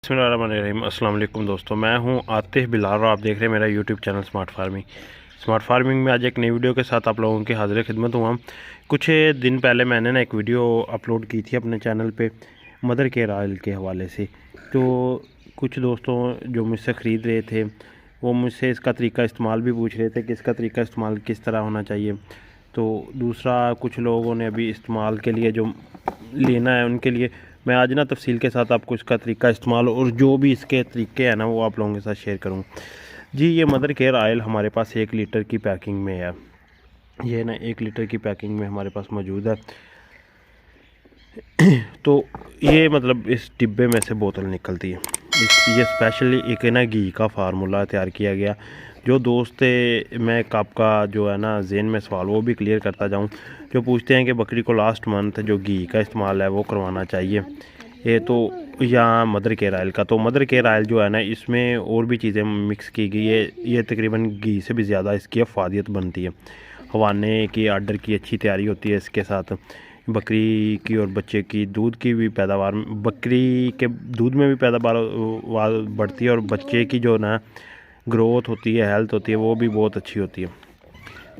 बिस्मिल्लाहिर्रहमानिर्रहीम। अस्सलाम वालेकुम दोस्तों, मैं हूं आतिफ बिलाल और आप देख रहे हैं मेरा यूट्यूब चैनल स्मार्ट फार्मिंग में आज एक नई वीडियो के साथ आप लोगों की हाजिर खिदमत हुआ। कुछ दिन पहले मैंने ना एक वीडियो अपलोड की थी अपने चैनल पे मदर केयर ऑयल के हवाले से। तो कुछ दोस्तों जो मुझसे ख़रीद रहे थे वो मुझसे इसका तरीका इस्तेमाल भी पूछ रहे थे कि इसका तरीका इस्तेमाल किस तरह होना चाहिए। तो दूसरा, कुछ लोगों ने अभी इस्तेमाल के लिए जो लेना है उनके लिए मैं आज ना तफसील के साथ आपको इसका तरीका इस्तेमाल और जो भी इसके तरीके हैं ना वो आप लोगों के साथ शेयर करूँ। जी, ये मदर केयर ऑयल हमारे पास 1 लीटर की पैकिंग में है। ये ना 1 लीटर की पैकिंग में हमारे पास मौजूद है। तो ये मतलब इस डिब्बे में से बोतल निकलती है। ये स्पेशली एक ना घी का फार्मूला तैयार किया गया। जो दोस्त मैं आपका जो है ना ज़हन में सवाल वो भी क्लियर करता जाऊं, जो पूछते हैं कि बकरी को लास्ट मंथ जो घी का इस्तेमाल है वो करवाना चाहिए ये तो या मदर केयर ऑयल का। तो मदर केयर ऑयल जो है ना इसमें और भी चीज़ें मिक्स की गई है। ये तकरीबन घी से भी ज़्यादा इसकी अफादियत बनती है। हवाने की आर्डर की अच्छी तैयारी होती है इसके साथ। बकरी की और बच्चे की दूध की भी पैदावार, बकरी के दूध में भी पैदावार बढ़ती है और बच्चे की जो ना ग्रोथ होती है, हेल्थ होती है, वो भी बहुत अच्छी होती है।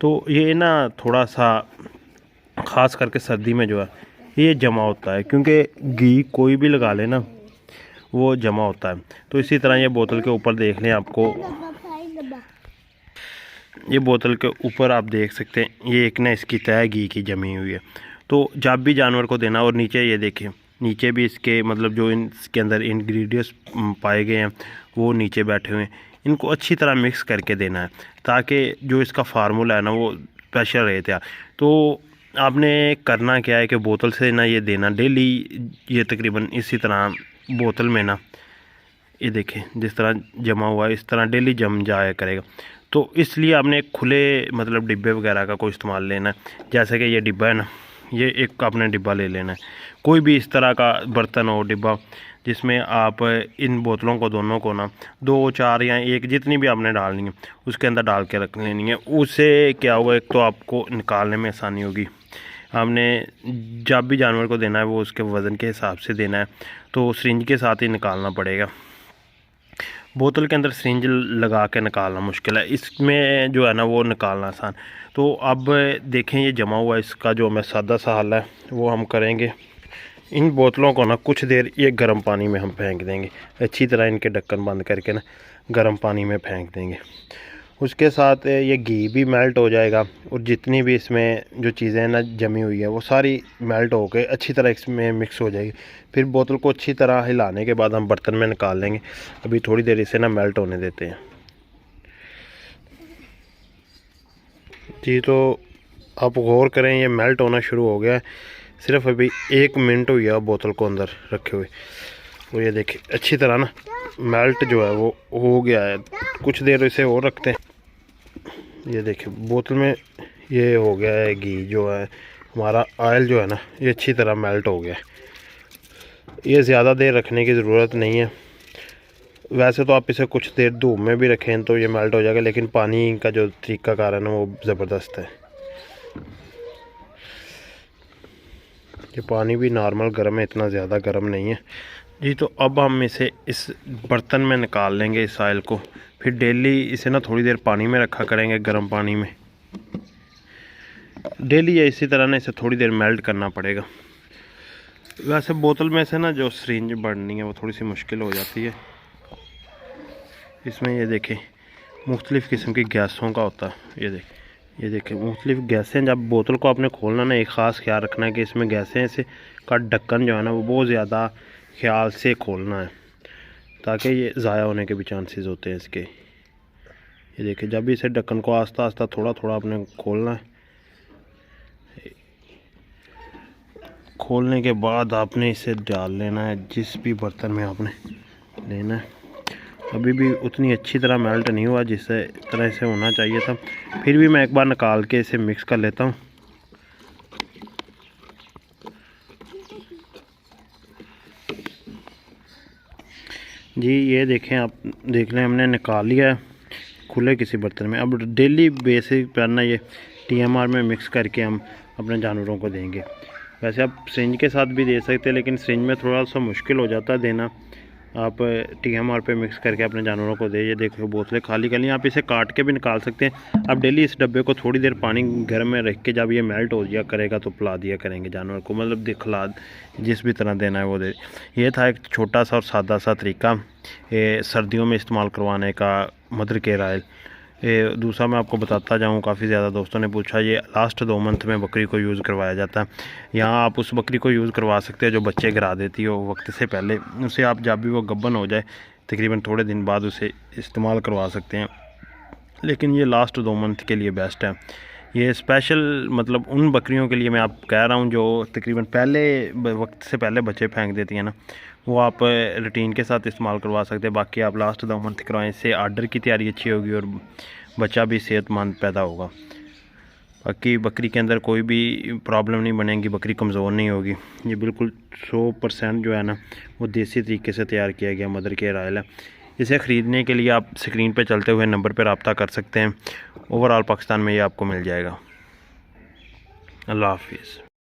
तो ये ना थोड़ा सा ख़ास करके सर्दी में जो है ये जमा होता है, क्योंकि घी कोई भी लगा ले ना वो जमा होता है। तो इसी तरह ये बोतल के ऊपर देख लें, आपको ये बोतल के ऊपर आप देख सकते हैं ये एक ना इसकी तय घी की जमी हुई है। तो जब भी जानवर को देना, और नीचे ये देखें, नीचे भी इसके मतलब जो इसके अंदर इंग्रेडिएंट्स पाए गए हैं वो नीचे बैठे हुए हैं। इनको अच्छी तरह मिक्स करके देना है ताकि जो इसका फार्मूला है ना वो स्पेशल रहे तैयार। तो आपने करना क्या है कि बोतल से ना ये देना डेली। ये तकरीबन इसी तरह बोतल में ना ये देखें जिस तरह जमा हुआ है इस तरह डेली जम जाया करेगा। तो इसलिए आपने एक खुले मतलब डिब्बे वगैरह का कोई इस्तेमाल लेना है। जैसे कि ये डिब्बा है ना, ये एक आपने डिब्बा ले लेना है, कोई भी इस तरह का बर्तन हो डिब्बा, जिसमें आप इन बोतलों को दोनों को ना 2, 4 या 1 जितनी भी आपने डालनी है उसके अंदर डाल के रख लेनी है। उससे क्या होगा, एक तो आपको निकालने में आसानी होगी। आपने जब भी जानवर को देना है वो उसके वज़न के हिसाब से देना है, तो सिरिंज के साथ ही निकालना पड़ेगा। बोतल के अंदर सिरिंज लगा के निकालना मुश्किल है, इसमें जो है ना वो निकालना आसान। तो अब देखें ये जमा हुआ, इसका जो हमें सादा सा हल है वो हम करेंगे। इन बोतलों को ना कुछ देर ये गर्म पानी में हम फेंक देंगे, अच्छी तरह इनके ढक्कन बंद करके ना गर्म पानी में फेंक देंगे। उसके साथ ये घी भी मेल्ट हो जाएगा और जितनी भी इसमें जो चीज़ें ना जमी हुई है वो सारी मेल्ट हो के अच्छी तरह इसमें मिक्स हो जाएगी। फिर बोतल को अच्छी तरह हिलाने के बाद हम बर्तन में निकाल लेंगे। अभी थोड़ी देर इसे ना मेल्ट होने देते हैं। जी, तो आप गौर करें ये मेल्ट होना शुरू हो गया है। सिर्फ अभी 1 मिनट हुई है बोतल को अंदर रखे हुए। तो ये देखिए अच्छी तरह ना मेल्ट जो है वो हो गया है। कुछ देर इसे और रखते हैं। ये देखिए बोतल में ये हो गया है घी, जो है हमारा ऑयल जो है ना ये अच्छी तरह मेल्ट हो गया है। ये ज़्यादा देर रखने की ज़रूरत नहीं है। वैसे तो आप इसे कुछ देर धूप में भी रखें तो ये मेल्ट हो जाएगा, लेकिन पानी का जो तरीक़ाकार है ना वो ज़बरदस्त है। ये पानी भी नॉर्मल गर्म है, इतना ज़्यादा गर्म नहीं है। जी, तो अब हम इसे इस बर्तन में निकाल लेंगे इस ऑयल को। फिर डेली इसे ना थोड़ी देर पानी में रखा करेंगे, गर्म पानी में डेली। या इसी तरह ना इसे थोड़ी देर मेल्ट करना पड़ेगा। वैसे बोतल में से ना जो सिरिंज बढ़नी है वो थोड़ी सी मुश्किल हो जाती है। इसमें ये देखें मुख्तलिफ़ किस्म की गैसों का होता है। ये देखें मुख्तलिफ़ गैसें। जब बोतल को आपने खोलना ना एक ख़ास ख्याल रखना है कि इसमें गैसें से का ढक्कन जो है ना वो बहुत ज़्यादा ख्याल से खोलना है, ताकि ये ज़ाया होने के भी चांसेस होते हैं इसके। ये देखिए जब भी इसे ढक्कन को आस्ता आस्ता थोड़ा थोड़ा आपने खोलना है। खोलने के बाद आपने इसे डाल लेना है जिस भी बर्तन में आपने लेना है। अभी भी उतनी अच्छी तरह मेल्ट नहीं हुआ जिस तरह से होना चाहिए था। फिर भी मैं एक बार निकाल के इसे मिक्स कर लेता हूँ। जी, ये देखें, आप देख लें हमने निकाल लिया है खुले किसी बर्तन में। अब डेली बेसिक पर ना ये TMR में मिक्स करके हम अपने जानवरों को देंगे। वैसे आप सिरिंज के साथ भी दे सकते हैं, लेकिन सिरिंज में थोड़ा सा मुश्किल हो जाता है देना। आप TMR पे मिक्स करके अपने जानवरों को दे। ये देखो बोतलें खाली कर ली। आप इसे काट के भी निकाल सकते हैं। आप डेली इस डब्बे को थोड़ी देर पानी गर्म में रख के जब ये मेल्ट हो जाया करेगा तो पिला दिया करेंगे जानवर को, मतलब दिखला जिस भी तरह देना है वो दे। ये था एक छोटा सा और सादा सा तरीका ये सर्दियों में इस्तेमाल करवाने का मदर केयर ऑयल। ये दूसरा मैं आपको बताता जाऊँ, काफ़ी ज़्यादा दोस्तों ने पूछा, ये लास्ट 2 मंथ में बकरी को यूज़ करवाया जाता है। यहाँ आप उस बकरी को यूज़ करवा सकते हैं जो बच्चे गिरा देती हो वक्त से पहले। उसे आप जब भी वो गब्बन हो जाए तकरीबन थोड़े दिन बाद उसे इस्तेमाल करवा सकते हैं, लेकिन ये लास्ट 2 मंथ के लिए बेस्ट है। ये स्पेशल मतलब उन बकरियों के लिए मैं आप कह रहा हूँ जो तकरीबन पहले वक्त से पहले बच्चे फेंक देती हैं ना, वो आप रूटीन के साथ इस्तेमाल करवा सकते हैं। बाकी आप लास्ट 2 मंथ करवाएं, इससे आर्डर की तैयारी अच्छी होगी और बच्चा भी सेहतमंद पैदा होगा। बाकी बकरी के अंदर कोई भी प्रॉब्लम नहीं बनेगी, बकरी कमज़ोर नहीं होगी। ये बिल्कुल 100% जो है ना वो देसी तरीके से तैयार किया गया मदर केयर ऑयल है। इसे ख़रीदने के लिए आप स्क्रीन पे चलते हुए नंबर पर रब्ता कर सकते हैं। ओवरऑल पाकिस्तान में ये आपको मिल जाएगा। अल्लाह हाफिज़।